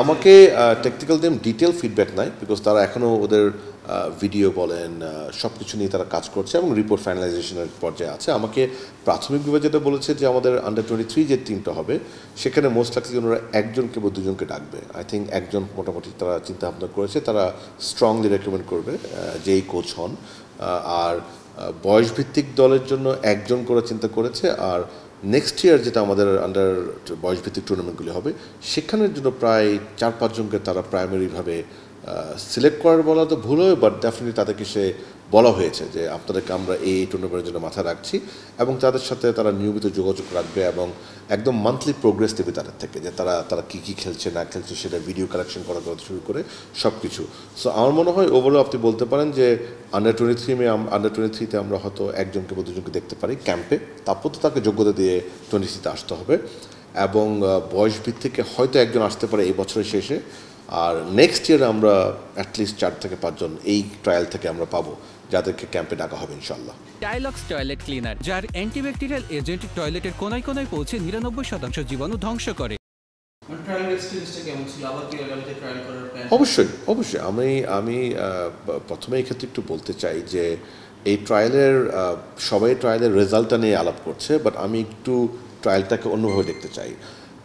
আমাকে technical team detail feedback নাই, because তারা এখনও ওদের ভিডিও বলেন সব কিছু নিয়ে তারা কাজ করছে এবং রিপোর্ট ফাইনালাইজেশনের পর্যায়ে আছে। আমাকে প্রাথমিকভাবে যেটা বলেছে যে আমাদের আন্ডার-23 যে টিমটা হবে সেখানে মোস্ট লাইকলি ওনারা একজনকে বা দুজনকে ডাকবে। আই থিঙ্ক একজন মোটামুটি তারা চিন্তা ভাবনা করেছে, তারা স্ট্রংলি রেকমেন্ড করবে যেই কোচ হন। আর বয়সভিত্তিক দলের জন্য একজন করে চিন্তা করেছে, আর নেক্সট ইয়ার যেটা আমাদের আন্ডার বয়সভিত্তিক টুর্নামেন্টগুলি হবে সেখানের জন্য প্রায় 4-5 জনকে তারা প্রাইমারিভাবে সিলেক্ট করার বলা তো ভুল হবে, বাট ডেফিনেটলি তাদেরকে সে বলা হয়েছে যে আপনাদেরকে আমরা এই টুর্নামেন্টের জন্য মাথায় রাখছি, এবং তাদের সাথে তারা নিয়মিত যোগাযোগ রাখবে এবং একদম মান্থলি প্রোগ্রেস দেবে তাদের থেকে, যে তারা কী কী খেলছে না খেলছে সেটা ভিডিও কালেকশন করা শুরু করে সব কিছু। সো আমার মনে হয় ওভারঅল আপনি বলতে পারেন যে আন্ডার-23তে আমরা হয়তো একজনকে বা দুজনকে দেখতে পারি ক্যাম্পে, তারপর তো তাকে যোগ্যতা দিয়ে 23তে আসতে হবে, এবং বয়স ভিত্তিকে হয়তো একজন আসতে পারে এই বছরের শেষে। আর নেক্সট ইয়ারে আমরা অ্যাটলিস্ট 4 থেকে 5 জন এই ট্রায়াল থেকে আমরা পাবো যাদেরকে ক্যাম্পে ডাকা হবে ইনশাল্লাহ। টাইলক্স টয়লেট ক্লিনার, যার অ্যান্টিব্যাকটেরিয়াল এজেন্ট টয়লেটের কোনায় কোনায় পৌঁছে 99% জীবাণু ধ্বংস করে। অবশ্যই আমি প্রথমে এই ক্ষেত্রে একটু বলতে চাই যে এই ট্রায়ালের সবাই ট্রায়ালের রেজাল্টটা নিয়ে আলাপ করছে, বাট আমি একটু ট্রায়ালটাকে অন্যভাবে দেখতে চাই।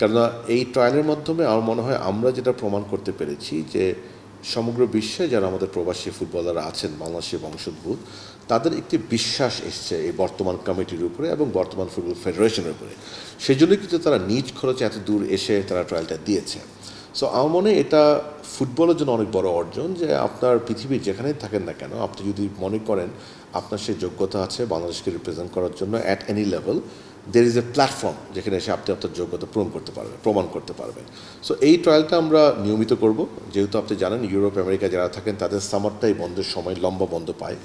কেননা এই ট্রায়ালের মাধ্যমে আমার মনে হয় আমরা যেটা প্রমাণ করতে পেরেছি যে সমগ্র বিশ্বে যারা আমাদের প্রবাসী ফুটবলাররা আছেন বাংলাদেশি বংশোদ্ভূত, তাদের একটি বিশ্বাস এসছে এই বর্তমান কমিটির উপরে এবং বর্তমান ফুটবল ফেডারেশনের উপরে। সেই জন্য কিন্তু তারা নিজ খরচে এত দূর এসে তারা ট্রায়ালটা দিয়েছে। সো আমার মনে এটা ফুটবলের জন্য অনেক বড় অর্জন যে আপনার পৃথিবীর যেখানেই থাকেন না কেন, আপনি যদি মনে করেন আপনার সেই যোগ্যতা আছে বাংলাদেশকে রিপ্রেজেন্ট করার জন্য at any level, there is a platform যেখানে এসে আপনি আপনার যোগ্যতা প্রমাণ করতে পারবেন। সো এই ট্রায়ালটা আমরা নিয়মিত করব, যেহেতু আপনি জানেন ইউরোপ আমেরিকা যারা থাকেন তাদের সামারটাই বন্ধের সময় লম্বা বন্ধ পায়।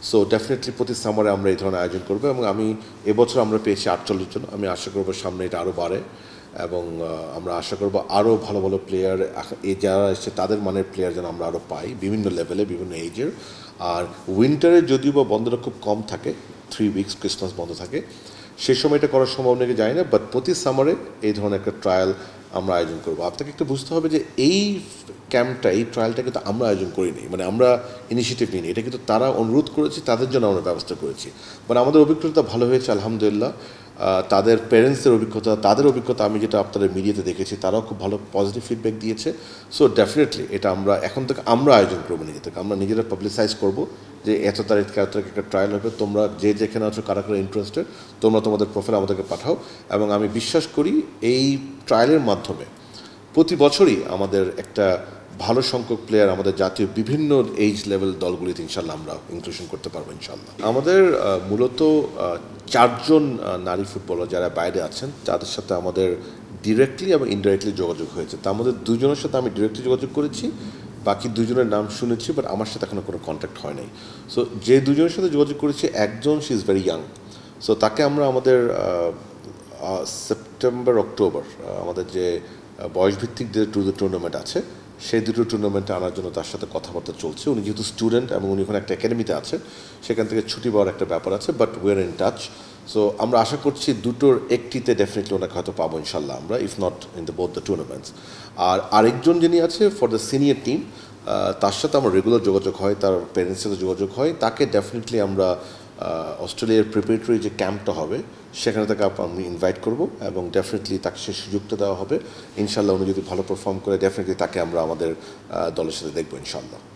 সো ডেফিনেটলি প্রতি সামারে আমরা এই ধরনের আয়োজন করবো, এবং এবছর আমরা পেয়েছি 48 জন। আমি আশা করবো সামনে এটা আরও বাড়ে, এবং আমরা আশা করবো আরও ভালো ভালো প্লেয়ার যারা এসছে তাদের মানের প্লেয়ার যেন আমরা আরও পাই বিভিন্ন লেভেলে বিভিন্ন এজের। আর উইন্টারে যদিও বা বন্ধটা খুব কম থাকে, 3 উইকস ক্রিসমাস বন্ধ থাকে, সেই সময়টা করার সম্ভাবনা কি যায় না, বাট প্রতি সামারে এই ধরনের একটা ট্রায়াল আমরা আয়োজন করবো। আপনাকে একটু বুঝতে হবে যে এই ক্যাম্পটা এই ট্রায়ালটা কিন্তু আমরা আয়োজন করিনি, মানে আমরা ইনিশিয়েটিভ নিইনি, এটা কিন্তু তারা অনুরোধ করেছি, তাদের জন্য আমরা ব্যবস্থা করেছি। মানে আমাদের অভিজ্ঞতা ভালো হয়েছে আলহামদুলিল্লাহ। তাদের প্যারেন্টসদের অভিজ্ঞতা, তাদের অভিজ্ঞতা আমি যেটা আপনাদের মিডিয়াতে দেখেছি, তারাও খুব ভালো পজিটিভ ফিডব্যাক দিয়েছে। সো ডেফিনেটলি এটা আমরা এখন থেকে আমরা আয়োজন করবো নিজে থেকে, আমরা নিজেরা পাবলিসাইজ করবো যে এত তারিখ একটা ট্রায়াল হবে, তোমরা যে যেখানে আছো কারা কারা ইন্টারেস্টেড তোমরা তোমাদের প্রোফাইল আমাদেরকে পাঠাও। এবং আমি বিশ্বাস করি এই ট্রায়ালের মাধ্যমে প্রতি বছরই আমাদের একটা ভালো সংখ্যক প্লেয়ার আমাদের জাতীয় বিভিন্ন এজ লেভেল দলগুলিতে ইনশাল্লাহ আমরা ইনক্লুশন করতে পারবো ইনশাল্লাহ। আমাদের মূলত 4 জন নারী ফুটবলার যারা বাইরে আছেন তাদের সাথে আমাদের ডিরেক্টলি এবং ইনডাইরেক্টলি যোগাযোগ হয়েছে। তার মধ্যে 2 জনের সাথে আমি ডিরেক্টলি যোগাযোগ করেছি, বাকি 2 জনের নাম শুনেছি, বাট আমার সাথে এখনও কোনো কন্ট্যাক্ট হয় নাই। সো যে 2 জনের সাথে যোগাযোগ করেছি, একজন she is very young, so তাকে আমরা আমাদের সেপ্টেম্বর অক্টোবর আমাদের যে বয়সভিত্তিক যে টুর্নামেন্ট আছে সেই দুটো টুর্নামেন্টে আনার জন্য তার সাথে কথাবার্তা চলছে। উনি যেহেতু স্টুডেন্ট এবং উনি ওখানে একটা একাডেমিতে আছে, সেখান থেকে ছুটি পাওয়ার একটা ব্যাপার আছে, but we are in touch. So আমরা আশা করছি দুটোর একটিতে ডেফিনেটলি ওনাকে হয়তো পাবো ইনশাল্লাহ আমরা, if not in the both the tournaments. আর আরেকজন যিনি আছে ফর দ্য সিনিয়র টিম, তার সাথে আমার রেগুলার যোগাযোগ হয়, তার প্যারেন্টসের সাথে যোগাযোগ হয়, তাকে ডেফিনেটলি আমরা অস্ট্রেলিয়ার প্রিপারেটরি যে ক্যাম্পটা হবে সেখানে তাকে আমি ইনভাইট করব, এবং ডেফিনেটলি তাকে সেই সুযোগটা দেওয়া হবে ইনশাল্লাহ। উনি যদি ভালো পারফর্ম করে ডেফিনেটলি তাকে আমরা আমাদের দলের সাথে দেখবো ইনশাল্লাহ।